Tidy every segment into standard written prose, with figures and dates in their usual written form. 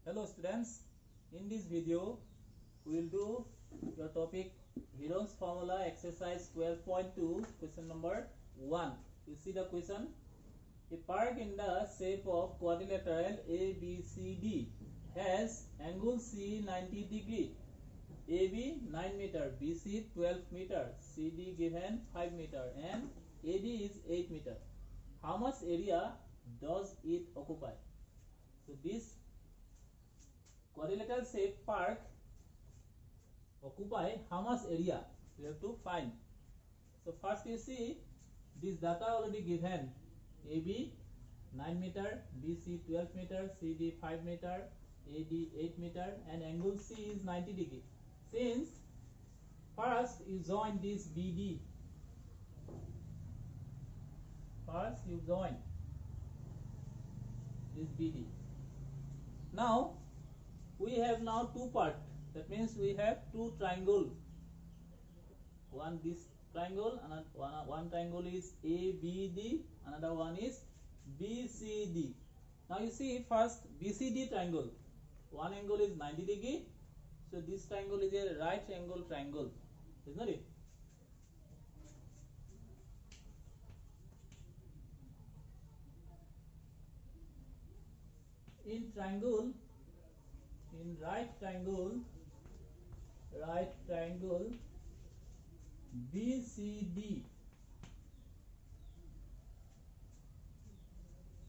Hello students, in this video we will do your topic Heron's formula exercise 12.2 question number 1. You see the question. A park in the shape of quadrilateral ABCD has angle C 90 degree, AB 9 meter, BC 12 meter, CD given 5 meter and AD is 8 meter. How much area does it occupy? So this quadrilateral shape park occupy how much area? We have to find. So first you see this data already given. AB 9 meter, BC 12 meter, CD 5 meter, AD 8 meter and angle C is 90 degree. Since first you join this BD. First you join this BD. Now we have now two parts. That means we have two triangle. One this triangle, and one triangle is ABD, another one is BCD. Now you see first BCD triangle. One angle is 90 degree. So this triangle is a right angle triangle, isn't it? In triangle, in right triangle BCD,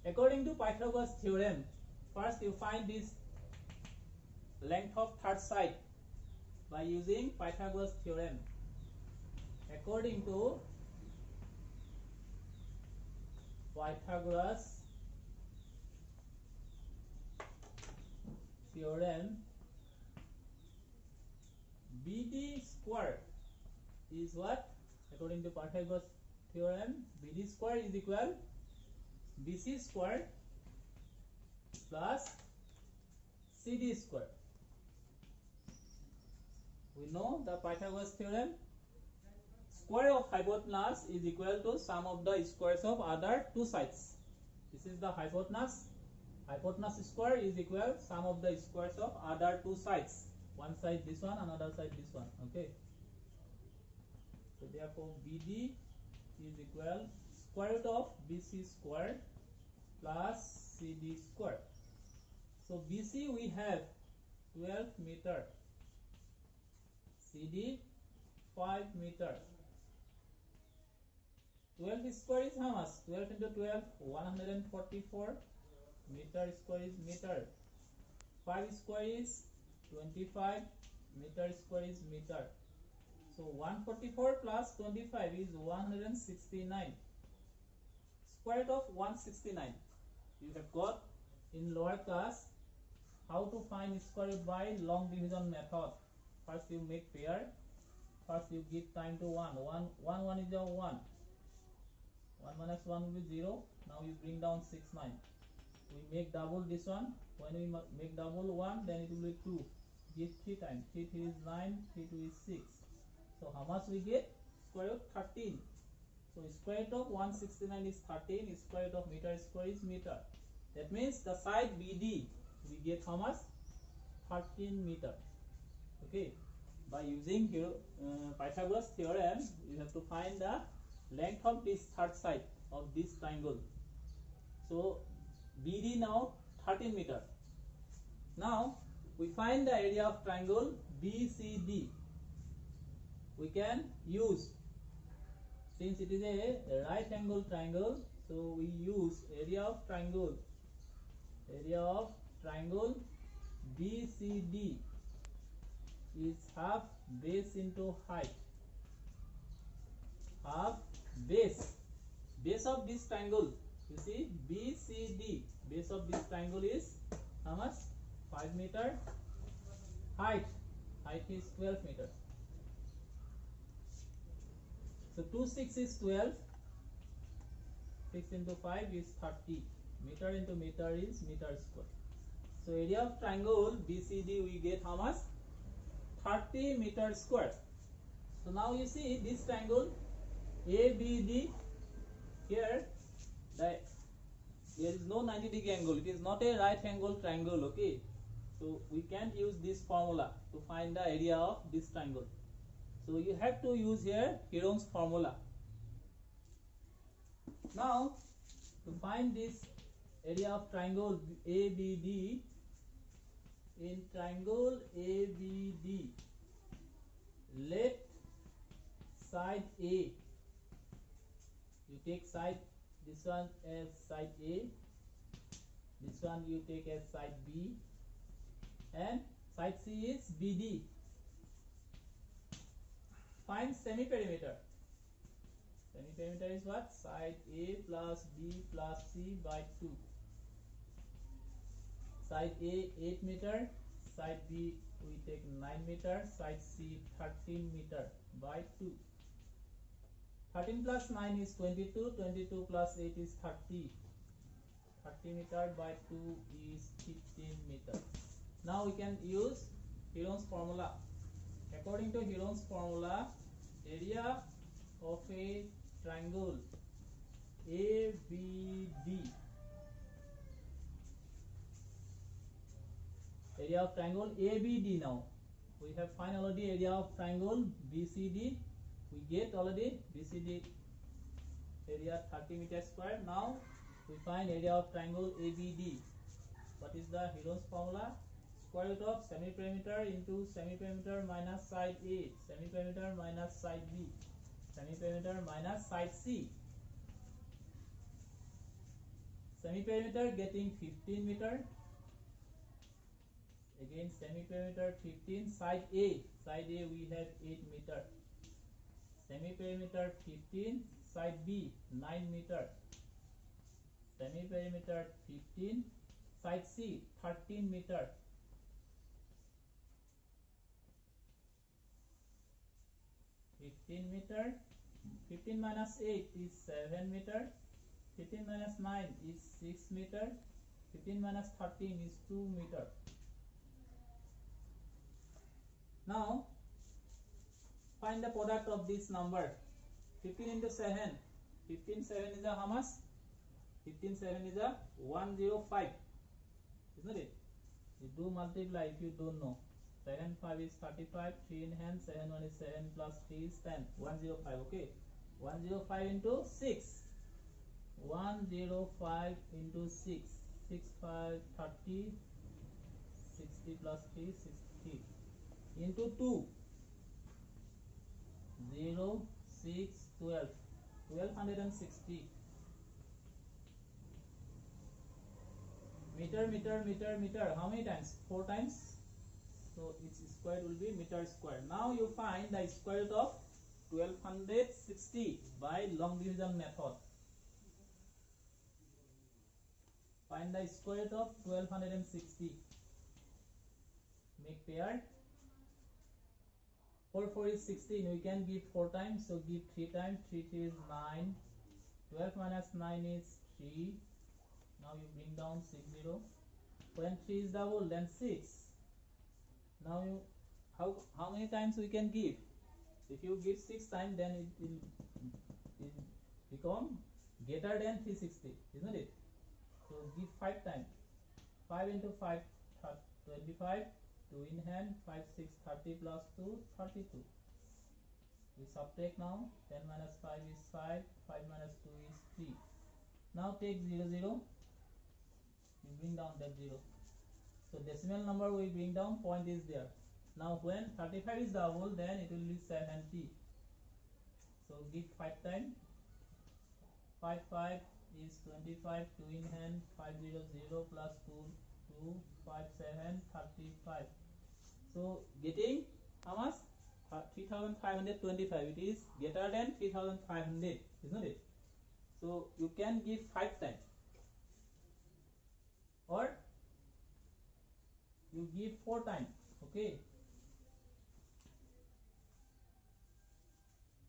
according to Pythagoras theorem, first you find this length of third side by using Pythagoras theorem. According to Pythagoras theorem, BD square is what? According to Pythagoras theorem, BD square is equal BC square plus CD square. We know the Pythagoras theorem. Square of hypotenuse is equal to sum of the squares of other two sides. This is the hypotenuse. Hypotenuse square is equal sum of the squares of other two sides. One side this one, another side this one. Okay. So therefore BD is equal square root of BC square plus CD square. So BC we have 12 meter, CD 5 meter. 12 square is how much? 12 into 12, 144. Meter square is meter. 5 square is 25. Meter square is meter. So 144 plus 25 is 169. Square root of 169. You have got in lower class how to find square root by long division method. First you make pair. First you give time to 1. 1 is your 1. 1 minus 1 will be 0. Now you bring down 6, 9. We make double this one. When we make double 1, then it will be 2. Give 3 times. 3 3 is 9. 3 2 is 6. So how much we get? Square root 13. So square root of 169 is 13. Square root of meter square is meter. That means the side BD we get how much? 13 meter. Okay. By using here Pythagoras theorem, you have to find the length of this third side of this triangle. So BD now 13 meter. Now we find the area of triangle BCD. We can use, since it is a right angle triangle, so we use area of triangle BCD is half base into height. Half base of this triangle. You see BCD, base of this triangle is how much? 5 meter. Height is 12 meter. So 2 6 is 12. 6 into 5 is 30. Meter into meter is meter square. So area of triangle BCD we get how much? 30 meter square. So now you see this triangle ABD. Here there is no 90 degree angle. It is not a right angle triangle. Okay, So we can use this formula to find the area of this triangle. So you have to use here Heron's formula. Now to find this area of triangle ABD, in triangle ABD, let side A, you take side, this one as side A, this one you take as side B, and side C is BD. Find semi-perimeter. Semi-perimeter is what? Side A plus B plus C by 2. Side A 8 meter, side B we take 9 meter, side C 13 meter by 2. 13 plus 9 is 22, 22 plus 8 is 30. 30 meter by 2 is 15 meter. Now we can use Heron's formula. According to Heron's formula, area of a triangle ABD, area of triangle ABD. Now we have find already area of triangle BCD. We get already BCD area 30 meter square. Now we find area of triangle ABD. What is the Heron's formula? Square root of semi-perimeter into semi-perimeter minus side A, semi-perimeter minus side B, semi-perimeter minus side C. Semi-perimeter getting 15 meter. Again semi-perimeter 15. Side A we have 8 meter. Semi-perimeter 15. Side B 9 meter. Semi-perimeter 15. Side C 13 meter. Meter. 15 minus 8 is 7 meter. 15 minus 9 is 6 meter. 15 minus 13 is 2 meter. Now find the product of this number. 15 into 7. 15 7 is a how much? 15 7 is a 105. Isn't it? You do multiply if you don't know. 7 5 is 35, 3 in hand, 7 1 is 7 plus 3 is 10, 105. Okay, 105 into 6, 105 into 6, 6 5 30, 60 plus 3 60, into 2, 0 6 12, 1260. Meter. How many times? 4 times. So its square will be meter square. Now you find the square root of 1260 by long division method. Find the square root of 1260. Make pair. 4 4 is 16. We can give 4 times. So give 3 times. 3 3 is 9. 12 minus 9 is 3. Now you bring down 60. When 3 is double, then 6. Now you, how many times we can give? If you give 6 times, then it will become greater than 360, isn't it? So give 5 times. 5 into 5 25. 2 in hand. 5 6 30 plus 2 32. We subtract now. 10 minus 5 is 5. 5 minus 2 is 3. Now take 0 0. You bring down that 0. So decimal number we bring down, point is there. Now when 35 is double, then it will be 70. So give 5 times. 5 5 is 25. 2 in hand. 5 0 0 plus 2 2 5 7 35. So getting how much? 3525. It is greater than 3500, isn't it? So you can give 5 times, or you give 4 times. Okay,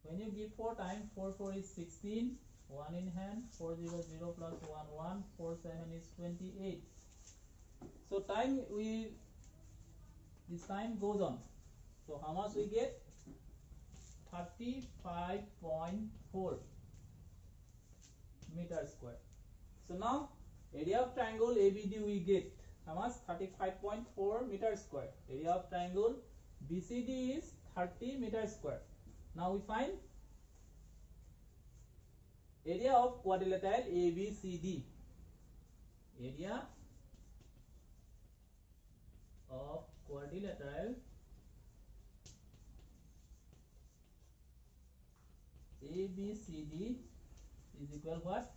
when you give 4 times, 4 4 is 16. 1 in hand. 4 0 0 plus 1 1. 4 7 is 28. So this time goes on. So how much we get? 35.4 meter square. So now area of triangle ABD we get how much? 35.4 meter square. Area of triangle BCD is 30 meter square. Now we find area of quadrilateral ABCD. Area of quadrilateral ABCD is equal what?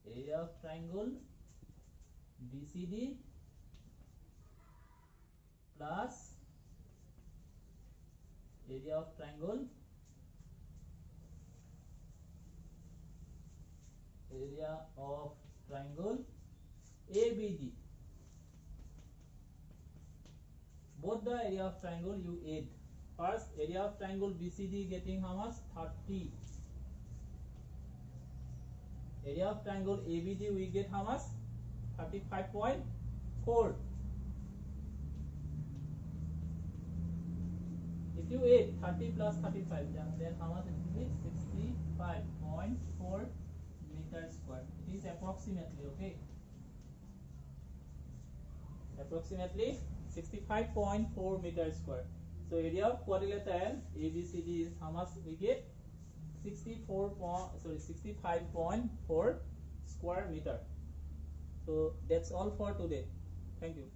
Area of triangle BCD plus area of triangle ABD. Both the area of triangle you add. First, area of triangle BCD getting how much? 30. Area of triangle ABD we get how much? 35.4. If you add 30 plus 35, then how much it will be? 65.4 meter square. It is approximately, okay? Approximately 65.4 meter square. So area of quadrilateral ABCD is how much we get? 65.4 square meter. So that's all for today. Thank you.